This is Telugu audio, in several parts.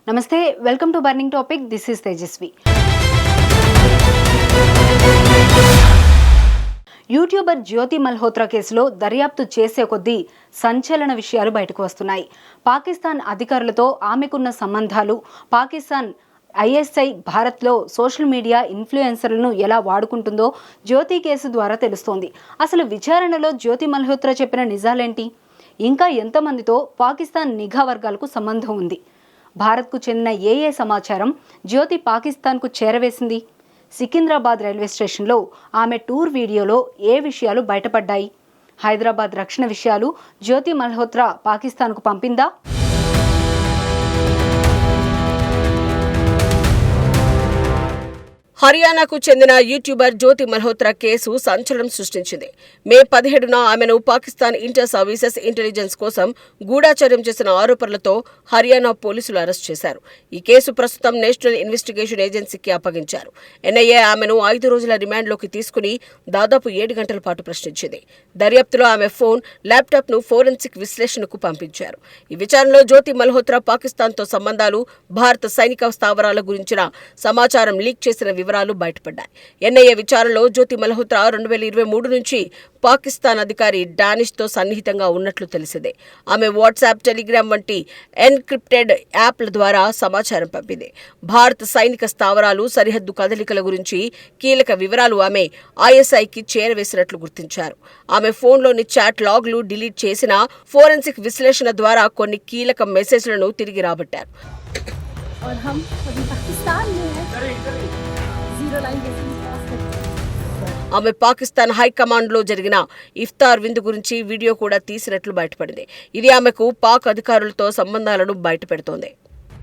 నమస్తే, welcome to burning topic. This is Tejaswi. YouTuber Jyoti Malhotra కేసులో దర్యాప్తు చేసే కొద్దీ సంచలన విషయాలు బయటకు వస్తున్నాయి. పాకిస్తాన్ అధికారులతో ఆమెకున్న సంబంధాలు, పాకిస్తాన్ ఐఎస్ఐ భారత్లో సోషల్ మీడియా ఇన్ఫ్లుయెన్సర్లను ఎలా వాడుకుంటుందో జ్యోతి కేసు ద్వారా తెలుస్తోంది. అసలు విచారణలో జ్యోతి మల్హోత్రా చెప్పిన నిజాలేంటి? ఇంకా ఎంతమందితో పాకిస్తాన్ నిఘా వర్గాలకు సంబంధం ఉంది? భారత్కు చెందిన ఏ సమాచారం జ్యోతి పాకిస్తాన్కు చేరవేసింది? సికింద్రాబాద్ రైల్వే స్టేషన్లో ఆమె టూర్ వీడియోలో ఏ విషయాలు బయటపడ్డాయి? హైదరాబాద్ రక్షణ విషయాలు జ్యోతి మల్హోత్రా పాకిస్తాన్కు పంపిందా? హర్యానాకు చెందిన యూట్యూబర్ జ్యోతి మల్హోత్రా కేసు సంచలనం సృష్టించింది. మే 17న ఆమెను పాకిస్తాన్ ఇంటర్ సర్వీసెస్ ఇంటెలిజెన్స్ కోసం గూఢాచర్యం చేసిన ఆరోపణలతో హర్యానా పోలీసులు అరెస్ట్ చేశారు. ఈ కేసు ప్రస్తుతం నేషనల్ ఇన్వెస్టిగేషన్ ఏజెన్సీకి అప్పగించారు. ఎన్ఐఏ ఆమెను 5 రోజుల రిమాండ్లోకి తీసుకుని దాదాపు 7 గంటల పాటు ప్రశ్నించింది. దర్యాప్తులో ఆమె ఫోన్, ల్యాప్టాప్ను ఫోరెన్సిక్ విశ్లేషణకు పంపించారు. ఈ విచారణలో జ్యోతి మల్హోత్రా పాకిస్తాన్తో సంబంధాలు, భారత సైనిక స్థావరాల గురించిన సమాచారం లీక్ చేసిన వివరాలు బయటపడ్డాయి. ఎన్ఐఏ విచారణలో జ్యోతి మల్హోత్రా 2023 నుంచి పాకిస్తాన్ అధికారి డానిష్తో సన్నిహితంగా ఉన్నట్లు తెలిసిందే. ఆమె వాట్సాప్, టెలిగ్రామ్ వంటి ఎన్క్రిప్టెడ్ యాప్ల ద్వారా సమాచారం పంపింది. భారత సైనిక స్థావరాలు, సరిహద్దు కదలికల గురించి కీలక వివరాలు ఆమె ఐఎస్ఐకి చేరవేసినట్లు గుర్తించారు. ఆమె ఫోన్లోని చాట్ లాగ్లు డిలీట్ చేసిన ఫోరెన్సిక్ విశ్లేషణ ద్వారా కొన్ని కీలక మెసేజ్లను తిరిగి రాబట్టారు. ఆమె పాకిస్తాన్ హైకమాండ్లో జరిగిన ఇఫ్తార్ విందు గురించి వీడియో కూడా తీసినట్లు బయటపడింది. ఇది ఆమెకు పాక్ అధికారులతో సంబంధాలను బయటపెడుతోంది.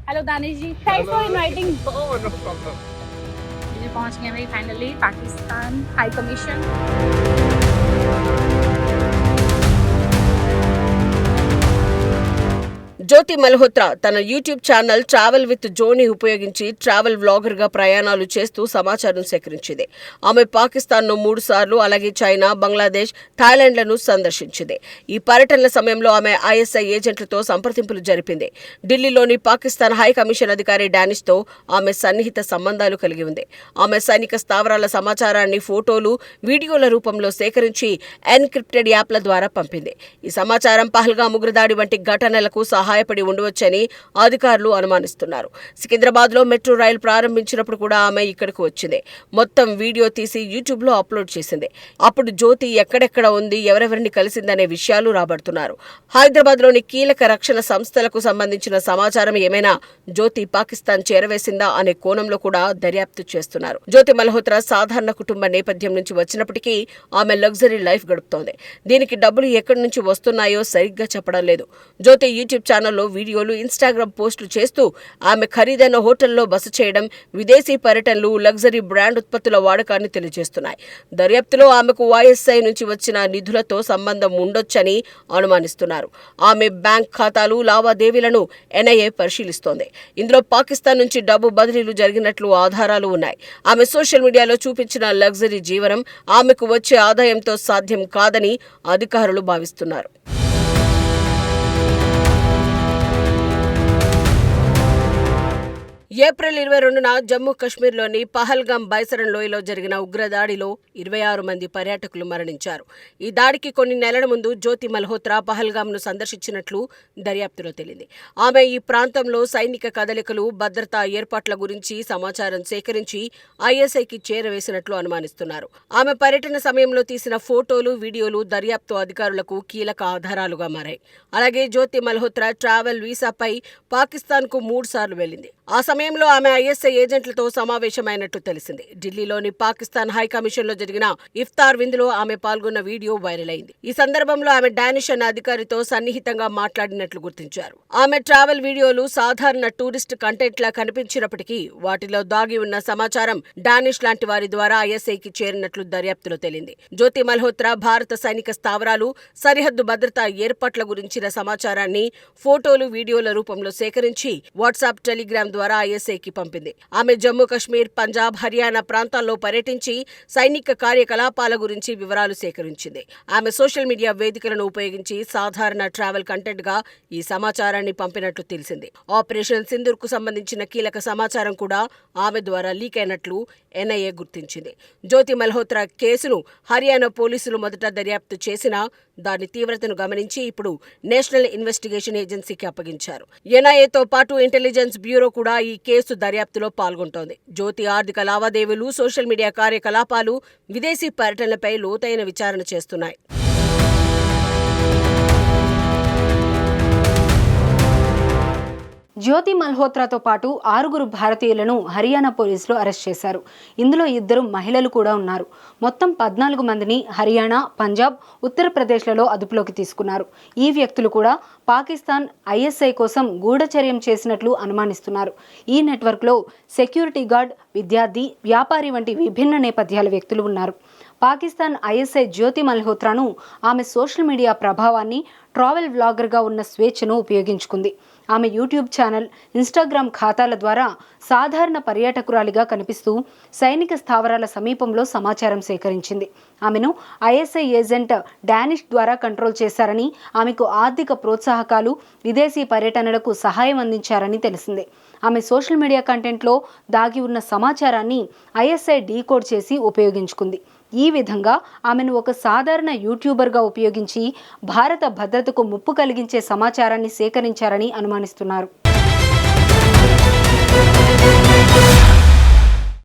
Hello Danish ji, thanks for inviting. Oh, no problem. मुझे पहुंच गए मैं फाइनली पाकिस्तान हाई कमीशन. జ్యోతి మల్హోత్రా తన యూట్యూబ్ ఛానల్ ట్రావెల్ విత్ జోని ఉపయోగించి ట్రావెల్ వ్లాగర్గా ప్రయాణాలు చేస్తూ సమాచారం సేకరించింది. ఆమె పాకిస్తాన్ను 3 సార్లు, అలాగే చైనా, బంగ్లాదేశ్, థాయిలాండ్లను సందర్శించింది. ఈ పర్యటనల సమయంలో ఆమె ఐఎస్ఐ ఏజెంట్లతో సంప్రదింపులు జరిపింది. ఢిల్లీలోని పాకిస్తాన్ హై కమిషన్ అధికారి డానిష్తో ఆమె సన్నిహిత సంబంధాలు కలిగి ఉంది. ఆమె సైనిక స్థావరాల సమాచారాన్ని ఫోటోలు, వీడియోల రూపంలో సేకరించి ఎన్క్రిప్టెడ్ యాప్ల ద్వారా పంపింది. ఈ సమాచారం పహల్గామ్ ఉగ్రదాడి వంటి ఘటనలకు సహాయపడి ఉండవచ్చని అధికారులు అనుమానిస్తున్నారు. సికింద్రాబాద్లో మెట్రో రైలు ప్రారంభించినప్పుడు కూడా ఆమె ఇక్కడకు వచ్చింది. మొత్తం వీడియో తీసి యూట్యూబ్లో అప్లోడ్ చేసింది. అప్పుడు జ్యోతి ఎక్కడెక్కడ ఉంది, ఎవరెవరిని కలిసిందనే విషయాలు రాబడుతున్నారు. హైదరాబాద్లోని కీలక రక్షణ సంస్థలకు సంబంధించిన సమాచారం ఏమైనా జ్యోతి పాకిస్తాన్ చేరవేసిందా అనే కోణంలో కూడా దర్యాప్తు చేస్తున్నారు. జ్యోతి మల్హోత్రా సాధారణ కుటుంబ నేపథ్యం నుంచి వచ్చినప్పటికీ ఆమె లగ్జరీ లైఫ్ గడుపుతోంది. దీనికి డబ్బులు ఎక్కడి నుంచి వస్తున్నాయో సరిగ్గా చెప్పడం లేదు. జ్యోతి యూట్యూబ్ ఛానల్లో వీడియోలు, ఇన్స్టాగ్రామ్ పోస్టులు చేస్తూ ఆమె ఖరీదైన హోటల్లో బస చేయడం, విదేశీ పర్యటనలు, లగ్జరీ బ్రాండ్ ఉత్పత్తుల వాడకాన్ని తెలియజేస్తున్నాయి. దర్యాప్తులో ఆమెకు ఐఎస్ఐ నుంచి వచ్చిన నిధులతో సంబంధం ఉండొచ్చని అనుమానిస్తున్నారు. ఆమె బ్యాంక్ ఖాతాలు, లావాదేవీలను ఎన్ఐఏ పరిశీలిస్తోంది. ఇందులో పాకిస్తాన్ నుంచి డబ్బు బదిలీలు జరిగినట్లు ఆధారాలు ఉన్నాయి. ఆమె సోషల్ మీడియాలో చూపించిన లగ్జరీ జీవనం ఆమెకు వచ్చే ఆదాయంతో సాధ్యం కాదని అధికారులు భావిస్తున్నారు. ఏప్రిల్ 22న జమ్మూ కశ్మీర్లోని పహల్గామ్ బైసరన్ లోయలో జరిగిన ఉగ్రదాడిలో 26 మంది పర్యాటకులు మరణించారు. ఈ దాడికి కొన్ని నెలల ముందు జ్యోతి మల్హోత్రా పహల్గామ్ను సందర్శించినట్లు దర్యాప్తులో తేలింది. ఆమె ఈ ప్రాంతంలో సైనిక కదలికలు, భద్రతా ఏర్పాట్ల గురించి సమాచారం సేకరించి ఐఎస్ఐకి చేరవేసినట్లు అనుమానిస్తున్నారు. ఆమె పర్యటన సమయంలో తీసిన ఫోటోలు, వీడియోలు దర్యాప్తు అధికారులకు కీలక ఆధారాలుగా మారాయి. అలాగే జ్యోతి మల్హోత్రా ట్రావెల్ వీసాపై పాకిస్తాన్కు 3 సార్లు వెళ్లింది. ఆ సమయంలో ఆమె ఐఎస్ఐ ఏజెంట్లతో సమావేశమైనట్టు తెలిసింది. ఢిల్లీలోని పాకిస్తాన్ హై కమిషన్లో జరిగిన ఇఫ్తార్ విందులో ఆమె పాల్గొన్న వీడియో వైరల్ అయింది. ఈ సందర్భంలో ఆమె డానిష్ అన్న అధికారితో సన్నిహితంగా మాట్లాడినట్లు గుర్తించారు. ఆమె ట్రావెల్ వీడియోలు సాధారణ టూరిస్ట్ కంటెంట్ లా కనిపించినప్పటికీ వాటిలో దాగి ఉన్న సమాచారం డానిష్ లాంటి వారి ద్వారా ఐఎస్ఐకి చేరినట్లు దర్యాప్తులో తేలింది. జ్యోతి మల్హోత్రా భారత సైనిక స్థావరాలు, సరిహద్దు భద్రతా ఏర్పాట్ల గురించిన సమాచారాన్ని ఫోటోలు, వీడియోల రూపంలో సేకరించి వాట్సాప్, టెలిగ్రామ్ ద్వారా ఐఎస్ఐకి పంపింది. ఆమె జమ్మూ కశ్మీర్, పంజాబ్, హర్యానా ప్రాంతాల్లో పర్యటించి సైనిక కార్యకలాపాల గురించి వివరాలు సేకరించింది. ఆమె సోషల్ మీడియా వేదికలను ఉపయోగించి సాధారణ ట్రావెల్ కంటెంట్ గా ఈ సమాచారాన్ని పంపినట్లు తెలిసింది. ఆపరేషన్ సింధూర్ కు సంబంధించిన కీలక సమాచారం కూడా ఆమె ద్వారా లీక్ అయినట్లు ఎన్ఐఏ గుర్తించింది. జ్యోతి మల్హోత్రా కేసును హర్యానా పోలీసులు మొదట దర్యాప్తు చేసినా దాని తీవ్రతను గమనించి ఇప్పుడు నేషనల్ ఇన్వెస్టిగేషన్ ఏజెన్సీకి అప్పగించారు. ఎన్ఐఏతో పాటు ఇంటెలిజెన్స్ బ్యూరో కూడా ఈ కేసు దర్యాప్తులో పాల్గొంటోంది. జ్యోతి ఆర్థిక లావాదేవీలు, సోషల్ మీడియా కార్యకలాపాలు, విదేశీ పర్యటనలపై లోతైన విచారణ చేస్తున్నాయి. జ్యోతి మల్హోత్రాతో పాటు 6 భారతీయులను హర్యానా పోలీసులు అరెస్ట్ చేశారు. ఇందులో 2 మహిళలు కూడా ఉన్నారు. మొత్తం 14 మందిని హర్యానా, పంజాబ్, ఉత్తరప్రదేశ్లలో అదుపులోకి తీసుకున్నారు. ఈ వ్యక్తులు కూడా పాకిస్తాన్ ఐఎస్ఐ కోసం గూఢచర్యం చేసినట్లు అనుమానిస్తున్నారు. ఈ నెట్వర్క్లో సెక్యూరిటీ గార్డ్, విద్యార్థి, వ్యాపారి వంటి విభిన్న నేపథ్యాల వ్యక్తులు ఉన్నారు. పాకిస్తాన్ ఐఎస్ఐ జ్యోతి మల్హోత్రాను ఆమె సోషల్ మీడియా ప్రభావాన్ని, ట్రావెల్ వ్లాగర్గా ఉన్న స్వేచ్ఛను ఉపయోగించుకుంది. ఆమె యూట్యూబ్ ఛానల్, ఇన్స్టాగ్రామ్ ఖాతాల ద్వారా సాధారణ పర్యాటకురాలిగా కనిపిస్తూ సైనిక స్థావరాల సమీపంలో సమాచారం సేకరించింది. ఆమెను ఐఎస్ఐ ఏజెంట్ డానిష్ ద్వారా కంట్రోల్ చేశారని, ఆమెకు ఆర్థిక ప్రోత్సాహకాలు, విదేశీ పర్యటనలకు సహాయం అందించారని తెలిసింది. ఆమె సోషల్ మీడియా కంటెంట్లో దాగి ఉన్న సమాచారాన్ని ఐఎస్ఐ డీకోడ్ చేసి ఉపయోగించుకుంది. ఈ విధంగా ఆమెను ఒక సాధారణ యూట్యూబర్గా ఉపయోగించి భారత భద్రతకు ముప్పు కలిగించే సమాచారాన్ని సేకరించారని అనుమానిస్తున్నారు.